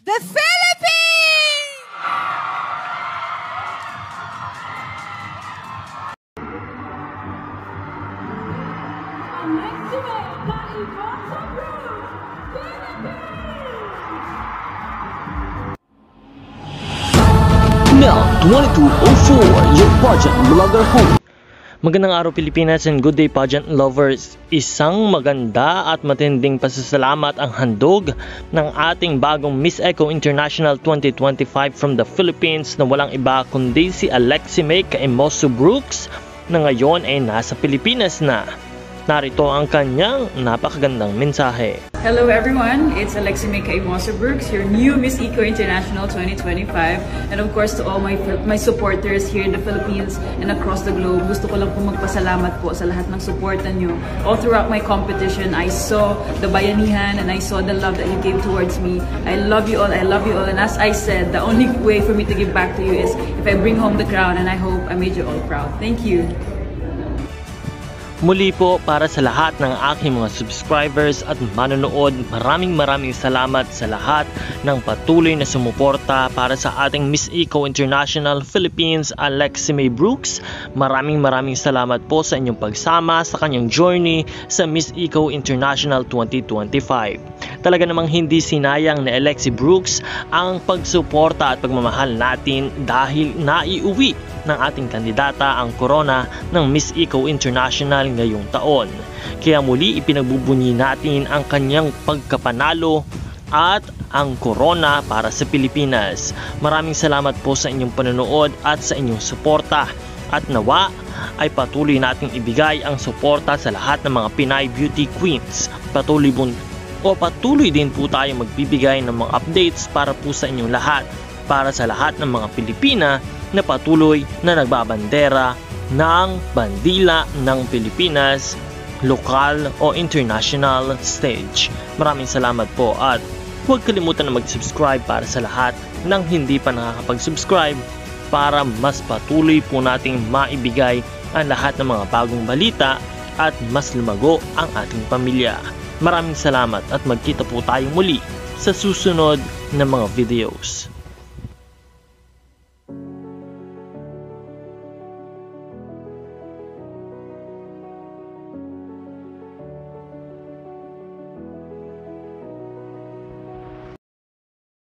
the Philippines! Now, 2204, your pageant vlogger host. Magandang araw Pilipinas and good day pageant lovers. Isang maganda at matinding pasasalamat ang handog ng ating bagong Miss Eco International 2025 from the Philippines na walang iba kundi si Alexi May Kaimoso Brooks na ngayon ay nasa Pilipinas na. Narito ang kanyang napakagandang mensahe. Hello everyone, it's Alexi May Kaimoso Brooks, your new Miss Eco International 2025. And of course to all my supporters here in the Philippines and across the globe, gusto ko lang po magpasalamat po sa lahat ng suporta nyo. All throughout my competition, I saw the bayanihan and I saw the love that you gave towards me. I love you all, I love you all. And as I said, the only way for me to give back to you is if I bring home the crown, and I hope I made you all proud. Thank you. Muli po para sa lahat ng aking mga subscribers at manonood, maraming salamat sa lahat ng patuloy na sumuporta para sa ating Miss Eco International Philippines Alexi May Brooks. Maraming salamat po sa inyong pagsama sa kanyang journey sa Miss Eco International 2025. Talaga namang hindi sinayang ni Alexi Brooks ang pagsuporta at pagmamahal natin dahil naiuwi ng ating kandidata ang corona ng Miss Eco International ngayong taon. Kaya muli ipinagbubunyi natin ang kanyang pagkapanalo at ang corona para sa Pilipinas. Maraming salamat po sa inyong panonood at sa inyong suporta. At nawa ay patuloy nating ibigay ang suporta sa lahat ng mga Pinay Beauty Queens. Patuloy din po tayo magbibigay ng mga updates para po sa inyong lahat. Para sa lahat ng mga Pilipina na patuloy na nagbabandera ng bandila ng Pilipinas, lokal o international stage. Maraming salamat po at huwag kalimutan na mag-subscribe para sa lahat ng hindi pa nakakapag-subscribe para mas patuloy po nating maibigay ang lahat ng mga bagong balita at mas lumago ang ating pamilya. Maraming salamat at magkita po tayo muli sa susunod na mga videos.